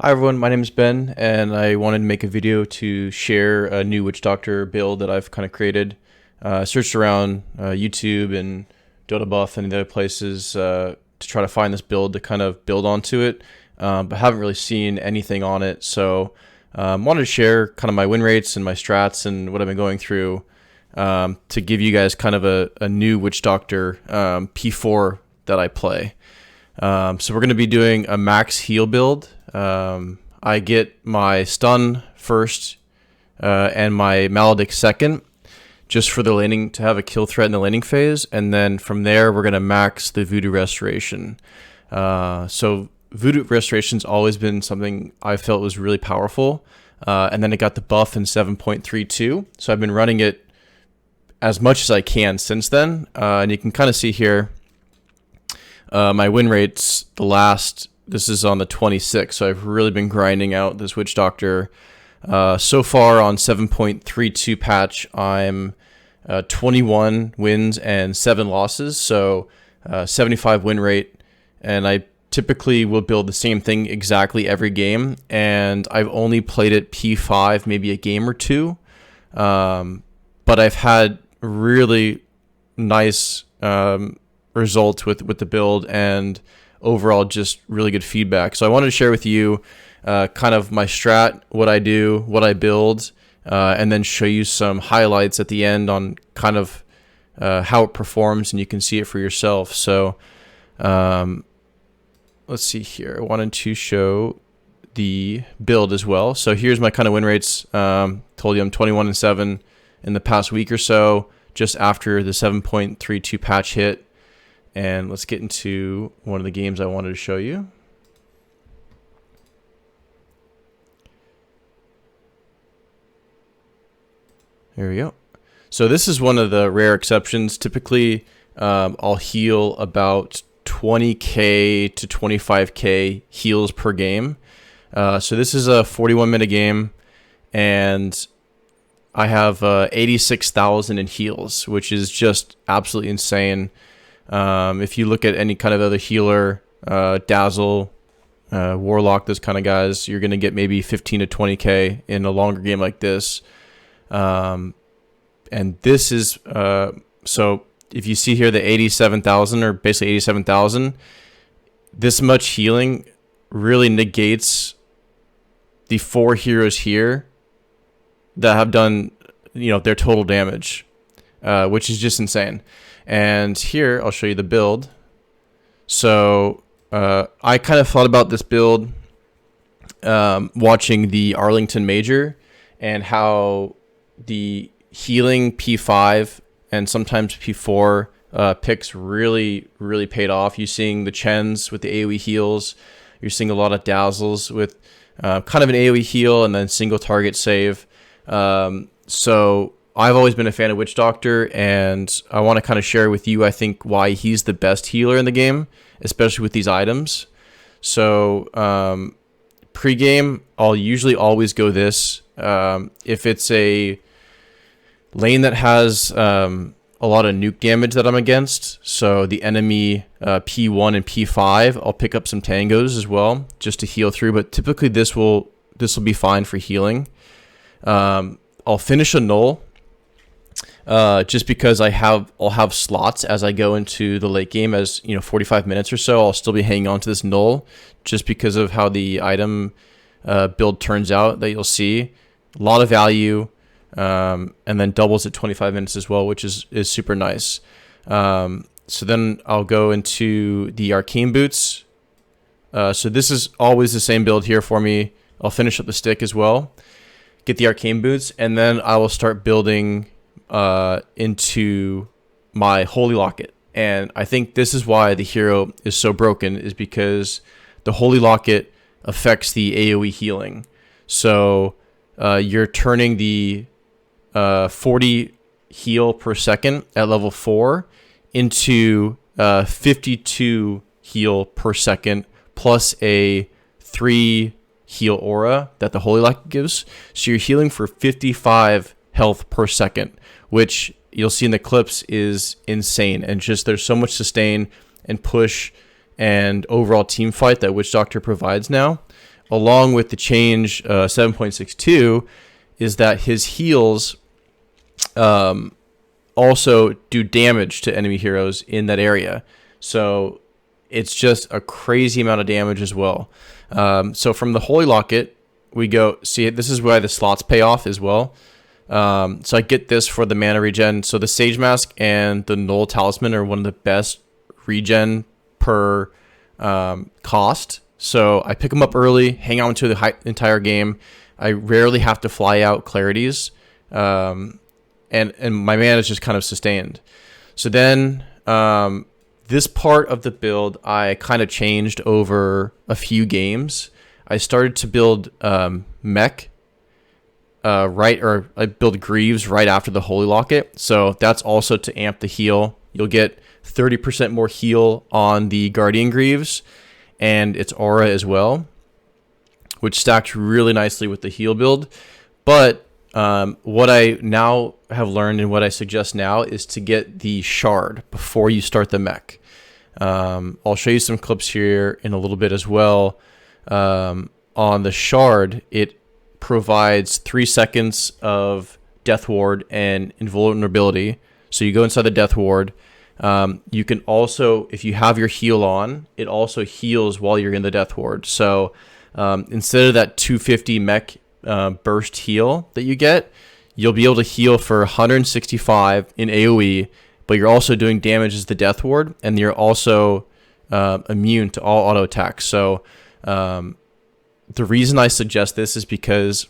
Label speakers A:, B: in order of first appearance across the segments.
A: Hi everyone, my name is Ben, and I wanted to make a video to share a new Witch Doctor build that I've kind of created. Searched around YouTube and Dota Buff and the other places to try to find this build to kind of build onto it, but haven't really seen anything on it. So wanted to share kind of my win rates and my strats and what I've been going through to give you guys kind of a new Witch Doctor P4 that I play. So we're going to be doing a max heal build. I get my stun first and my maledict second, just for the laning to have a kill threat in the laning phase, and then from there we're going to max the voodoo restoration. So voodoo restoration's always been something I felt was really powerful, and then it got the buff in 7.32, so I've been running it as much as I can since then, and you can kind of see here my win rates. This is on the 26th, so I've really been grinding out this Witch Doctor. So far on 7.32 patch, I'm 21 wins and 7 losses, so 75 win rate, and I typically will build the same thing exactly every game, and I've only played it P5 maybe a game or two, but I've had really nice results with the build, and overall just really good feedback. So I wanted to share with you kind of my strat, what I do, what I build, and then show you some highlights at the end on kind of how it performs, and you can see it for yourself. So let's see here. I wanted to show the build as well. So here's my kind of win rates. Told you I'm 21 and 7 in the past week or so, just after the 7.32 patch hit. And let's get into one of the games I wanted to show you. There we go. So this is one of the rare exceptions. Typically, I'll heal about 20k to 25k heals per game. So this is a 41-minute game, and I have 86,000 in heals, which is just absolutely insane. If you look at any kind of other healer, Dazzle, Warlock, those kind of guys, you're going to get maybe 15 to 20k in a longer game like this. And this is, so if you see here the 87,000, or basically 87,000, this much healing really negates the 4 heroes here that have done, their total damage, which is just insane. And here, I'll show you the build. So I kind of thought about this build watching the Arlington Major, and how the healing P5 and sometimes P4 picks really paid off. You're seeing the Chens with the AoE heals. You're seeing a lot of Dazzles with kind of an AoE heal and then single target save. So I've always been a fan of Witch Doctor, and I want to kind of share with you, I think, why he's the best healer in the game, especially with these items. So pre-game, I'll usually always go this. If it's a lane that has a lot of nuke damage that I'm against, so the enemy P1 and P5, I'll pick up some tangos as well just to heal through, but typically this will be fine for healing. I'll finish a null. Just because I'll have slots as I go into the late game, as 45 minutes or so, I'll still be hanging on to this null just because of how the item build turns out that you'll see. A lot of value, and then doubles at 25 minutes as well, which is super nice. So then I'll go into the arcane boots. So this is always the same build here for me. I'll finish up the stick as well, get the arcane boots, and then I will start building into my Holy Locket. And I think this is why the hero is so broken, is because the Holy Locket affects the AoE healing. So you're turning the 40 heal per second at level 4 into 52 heal per second plus a 3 heal aura that the Holy Locket gives. So you're healing for 55 health per second, which you'll see in the clips is insane. And just there's so much sustain and push and overall team fight that Witch Doctor provides now. along with the change 7.62, is that his heals also do damage to enemy heroes in that area. So it's just a crazy amount of damage as well. So from the Holy Locket, we go, see, this is why the slots pay off as well. So I get this for the mana regen. So the Sage Mask and the Null Talisman are one of the best regen per cost. So I pick them up early, hang on to the entire game. I rarely have to fly out clarities. And my mana is just kind of sustained. So then this part of the build I kind of changed over a few games. I started to build mech I build Greaves right after the Holy Locket. So that's also to amp the heal. You'll get 30% more heal on the Guardian Greaves and its aura as well, which stacks really nicely with the heal build. But what I now have learned and what I suggest now is to get the shard before you start the mech. I'll show you some clips here in a little bit as well. On the shard, it provides 3 seconds of Death Ward and invulnerability. So you go inside the Death Ward. You can also, if you have your heal on, it also heals while you're in the Death Ward. So instead of that 250 mech burst heal that you get, you'll be able to heal for 165 in AoE, but you're also doing damage as the Death Ward, and you're also immune to all auto attacks. So the reason I suggest this is because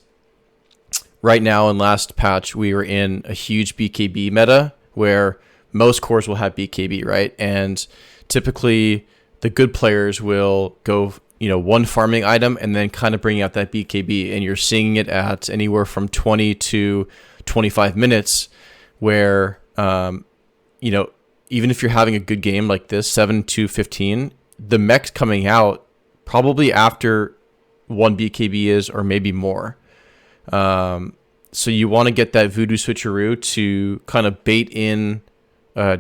A: right now in last patch, we were in a huge BKB meta where most cores will have BKB, right? And typically the good players will go, one farming item and then kind of bring out that BKB, and you're seeing it at anywhere from 20 to 25 minutes where, even if you're having a good game like this, 7 to 15, the mech's coming out probably after 1 BKB is, or maybe more. So you want to get that Voodoo Switcheroo to kind of bait in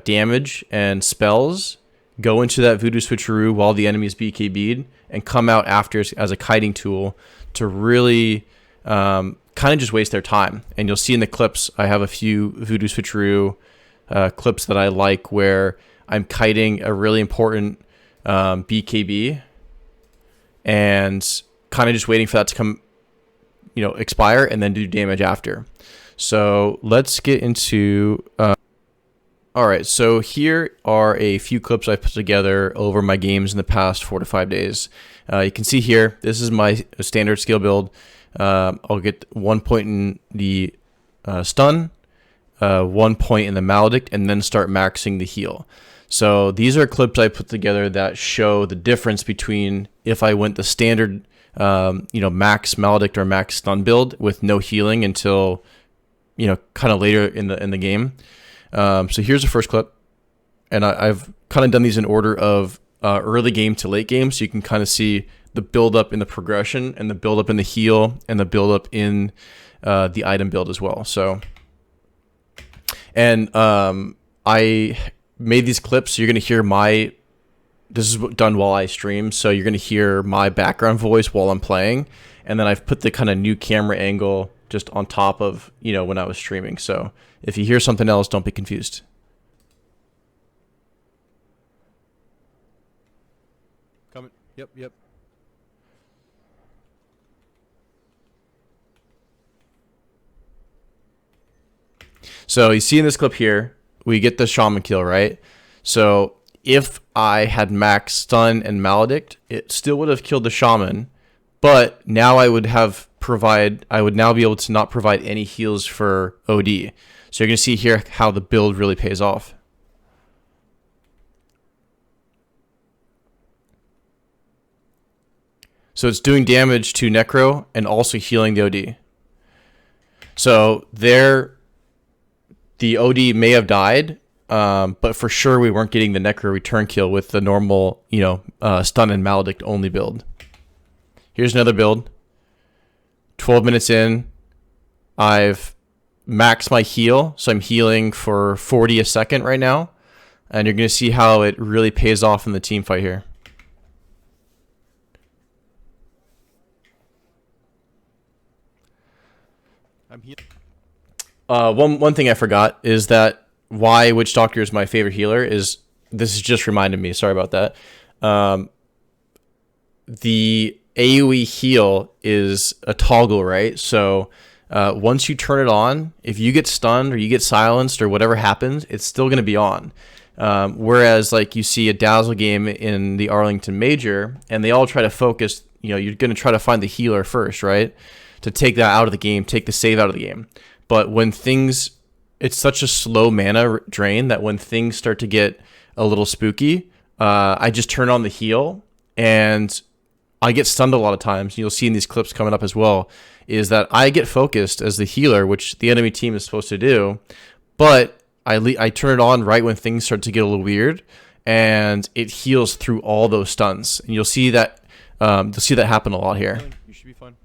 A: damage and spells, go into that Voodoo Switcheroo while the enemy is BKB'd, and come out after as a kiting tool to really kind of just waste their time. And you'll see in the clips, I have a few Voodoo Switcheroo clips that I like where I'm kiting a really important BKB and kind of just waiting for that to come, expire and then do damage after. So let's get into... all right, so here are a few clips I put together over my games in the past 4 to 5 days. You can see here, this is my standard skill build. I'll get 1 point in the stun, 1 point in the maledict, and then start maxing the heal. So these are clips I put together that show the difference between if I went the standard max maledict or max stun build with no healing until kind of later in the game. So here's the first clip, and I've kind of done these in order of early game to late game, so you can kind of see the build up in the progression and the build up in the heal and the build up in the item build as well. So, and I made these clips, so you're gonna hear this is done while I stream, so you're gonna hear my background voice while I'm playing, and then I've put the kind of new camera angle just on top of when I was streaming. So if you hear something else, don't be confused. Coming. Yep. So you see in this clip here, we get the shaman kill, right? So if I had max stun and maledict, it still would have killed the shaman, but now I would now be able to not provide any heals for OD. So you're going to see here how the build really pays off. So it's doing damage to Necro and also healing the OD. So there, the OD may have died, but for sure we weren't getting the Necro return kill with the normal, stun and maledict only build. Here's another build. 12 minutes in, I've maxed my heal, so I'm healing for 40 a second right now, and you're going to see how it really pays off in the team fight here. I'm healing. One thing I forgot is that why Witch Doctor is my favorite healer is, this is just reminded me, sorry about that. The AoE heal is a toggle, right? So once you turn it on, if you get stunned or you get silenced or whatever happens, it's still going to be on. Whereas like you see a Dazzle game in the Arlington Major, and they all try to focus, you know, you're going to try to find the healer first, right? To take that out of the game, take the save out of the game. But when things, it's such a slow mana drain that when things start to get a little spooky, I just turn on the heal, and I get stunned a lot of times. You'll see in these clips coming up as well, is that I get focused as the healer, which the enemy team is supposed to do, but I turn it on right when things start to get a little weird, and it heals through all those stuns. And you'll see that happen a lot here. You should be fine.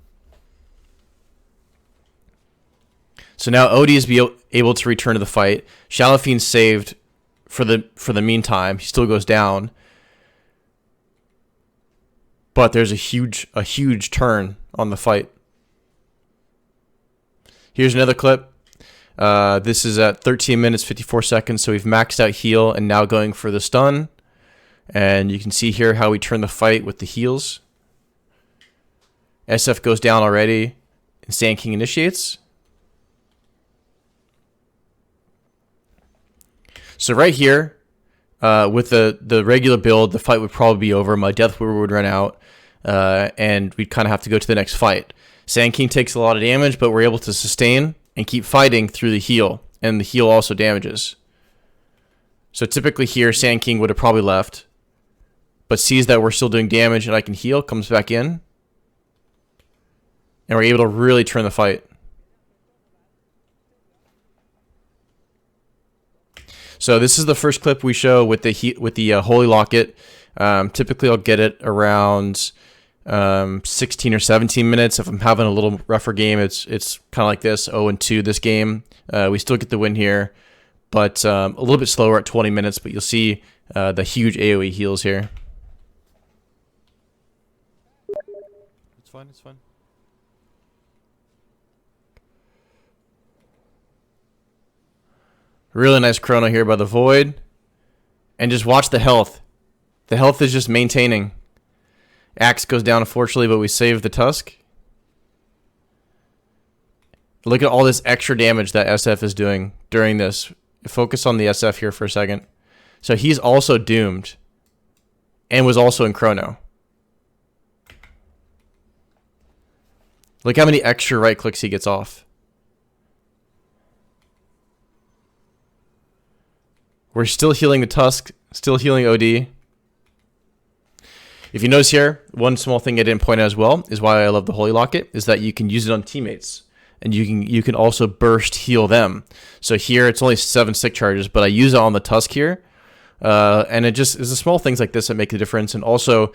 A: So now Odie is able to return to the fight. Shalafine's saved for the meantime. He still goes down, but there's a huge turn on the fight. Here's another clip. This is at 13 minutes 54 seconds. So we've maxed out heal and now going for the stun. And you can see here how we turn the fight with the heals. SF goes down already, and Sand King initiates. So right here, with the regular build, the fight would probably be over. My Death Weaver would run out, and we'd kind of have to go to the next fight. Sand King takes a lot of damage, but we're able to sustain and keep fighting through the heal, and the heal also damages. So typically here, Sand King would have probably left, but sees that we're still doing damage and I can heal, comes back in, and we're able to really turn the fight. So this is the first clip we show with the Holy Locket. Typically I'll get it around 16 or 17 minutes. If I'm having a little rougher game, it's kind of like this, 0-2 this game. We still get the win here, but a little bit slower at 20 minutes, but you'll see the huge AoE heals here. It's fine, it's fine. Really nice chrono here by the Void. And just watch the health. The health is just maintaining. Axe goes down, unfortunately, but we save the Tusk. Look at all this extra damage that SF is doing during this. Focus on the SF here for a second. So he's also doomed. And was also in chrono. Look how many extra right clicks he gets off. We're still healing the Tusk, still healing OD. If you notice here, one small thing I didn't point out as well is why I love the Holy Locket, is that you can use it on teammates. And you can also burst heal them. So here it's only 7 stick charges, but I use it on the Tusk here. And it just is the small things like this that make a difference. And also,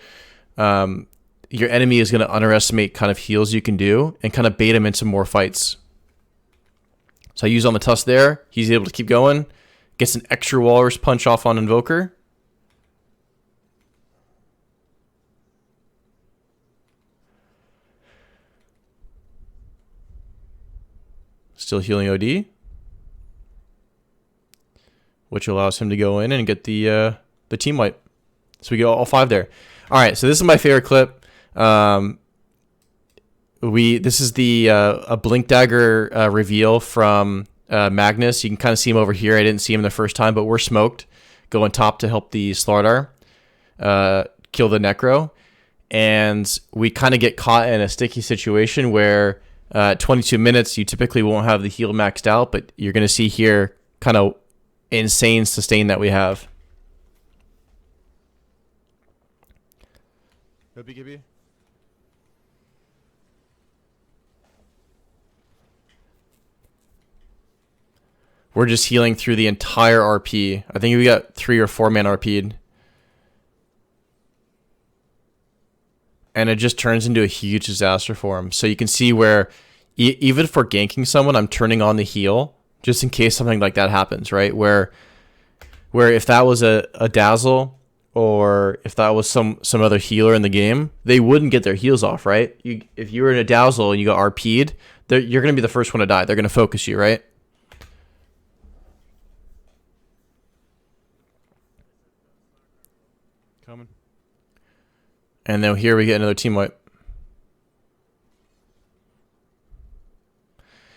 A: your enemy is going to underestimate kind of heals you can do and kind of bait him into more fights. So I use on the Tusk there. He's able to keep going. Gets an extra Walrus punch off on Invoker. Still healing OD. Which allows him to go in and get the team wipe. So we get all 5 there. Alright, so this is my favorite clip. This is the a Blink Dagger reveal from Magnus. You can kind of see him over here. I didn't see him the first time, but we're smoked. Going top to help the Slardar kill the Necro. And we kind of get caught in a sticky situation where 22 minutes, you typically won't have the heal maxed out, but you're going to see here kind of insane sustain that we have. We're just healing through the entire RP. I think we got 3 or 4 man RP'd. And it just turns into a huge disaster for him. So you can see where, even for ganking someone, I'm turning on the heal, just in case something like that happens, right? Where if that was a Dazzle or if that was some other healer in the game, they wouldn't get their heals off, right? If you were in a dazzle and you got RP'd, you're going to be the first one to die. They're going to focus you, right? Coming. And then here we get another team wipe.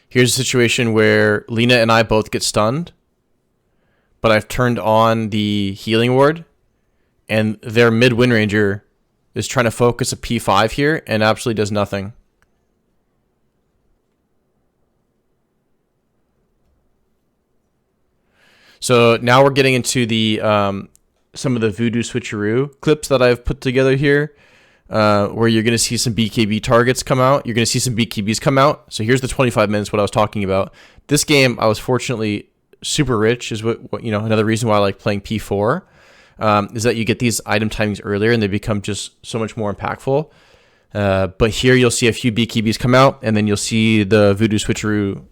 A: Here's a situation where Lena and I both get stunned, but I've turned on the healing ward, and their mid Wind Ranger is trying to focus a P5 here and absolutely does nothing. So now we're getting into the some of the voodoo switcheroo clips that I've put together here, where you're going to see some BKB targets come out. You're going to see some BKBs come out. So here's the 25 minutes, what I was talking about. This game, I was fortunately super rich, is what another reason why I like playing P4, is that you get these item timings earlier and they become just so much more impactful. But here you'll see a few BKBs come out, and then you'll see the voodoo switcheroo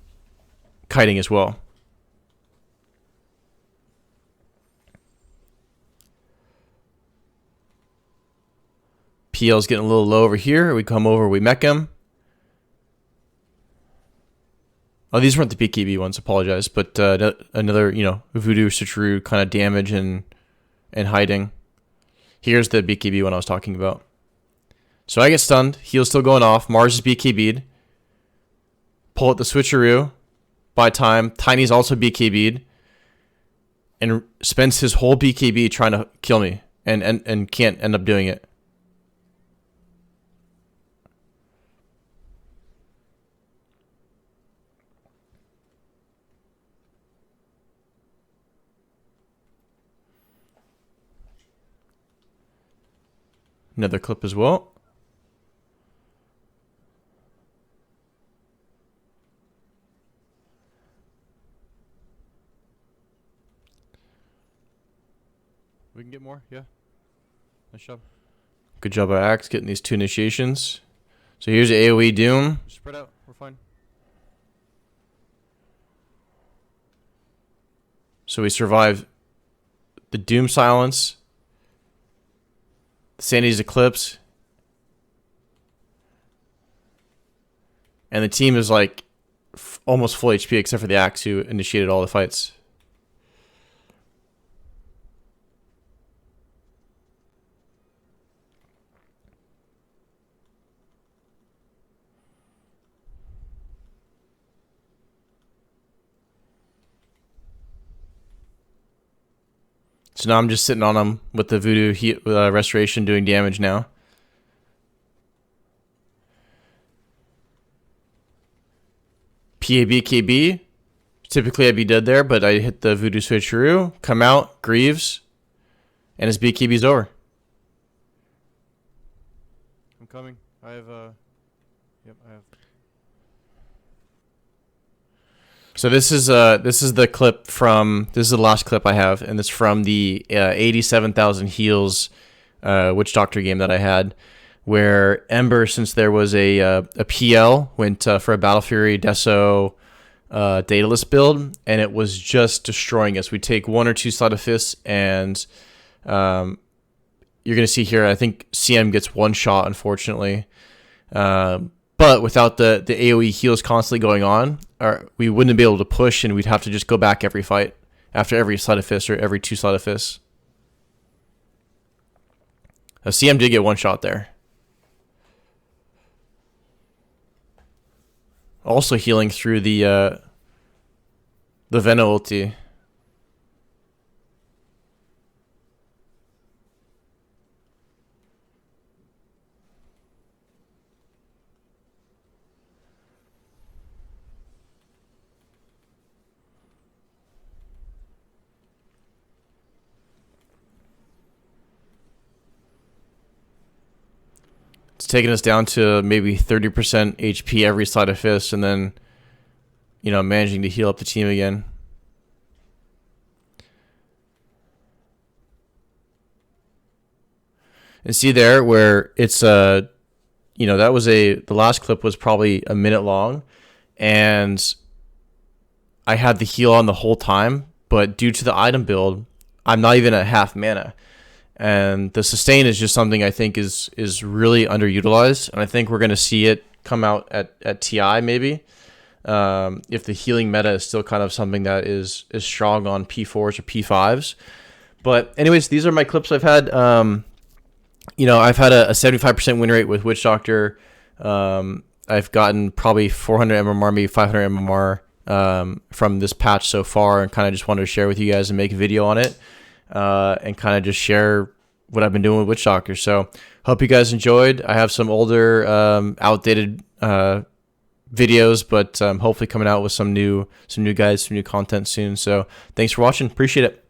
A: kiting as well. PL's getting a little low over here. We come over, we mech him. Oh, these weren't the BKB ones, apologize. But another, voodoo switcheroo kind of damage and hiding. Here's the BKB one I was talking about. So I get stunned. Heal's still going off. Mars is BKB'd. Pull out the switcheroo. Buy time. Tiny's also BKB'd. And spends his whole BKB trying to kill me. And can't end up doing it. Another clip as well. We can get more, yeah. Nice job. Good job by Axe getting these 2 initiations. So here's AoE Doom. Spread out, we're fine. So we survive the Doom silence. Sandy's Eclipse, and the team is like almost full HP except for the Axe who initiated all the fights. So now I'm just sitting on him with the voodoo restoration doing damage now. PABKB. Typically I'd be dead there, but I hit the voodoo switcheroo, come out, Greaves, and his BKB's over. I'm coming. I have yep, I have. So this is the clip from, this is the last clip I have, and it's from the 87,000 heals Witch Doctor game that I had, where Ember, since there was a PL, went for a Battle Fury Deso Daedalus build, and it was just destroying us. We take 1 or 2 Sleight of Fists, and you're going to see here, I think CM gets 1 shot, unfortunately. But without the AoE heals constantly going on, we wouldn't be able to push, and we'd have to just go back every fight after every Sleight of Fist or every 2 Sleight of Fists. CM did get 1 shot there. Also healing through the Veno ulti. It's taking us down to maybe 30% HP every Sleight of Fist, and then, managing to heal up the team again. And see there where it's that was the last clip was probably a minute long, and I had the heal on the whole time, but due to the item build, I'm not even at half mana. And the sustain is just something I think is really underutilized, and I think we're going to see it come out at TI maybe. If the healing meta is still kind of something that is strong on P4s or P5s. But anyways, these are my clips I've had. I've had a 75% win rate with Witch Doctor. I've gotten probably 400 MMR, maybe 500 MMR from this patch so far, and kind of just wanted to share with you guys and make a video on it, and kind of just share what I've been doing with Witch Doctor. So hope you guys enjoyed. I have some older, outdated videos, but hopefully coming out with some new guides, some new content soon. So thanks for watching. Appreciate it.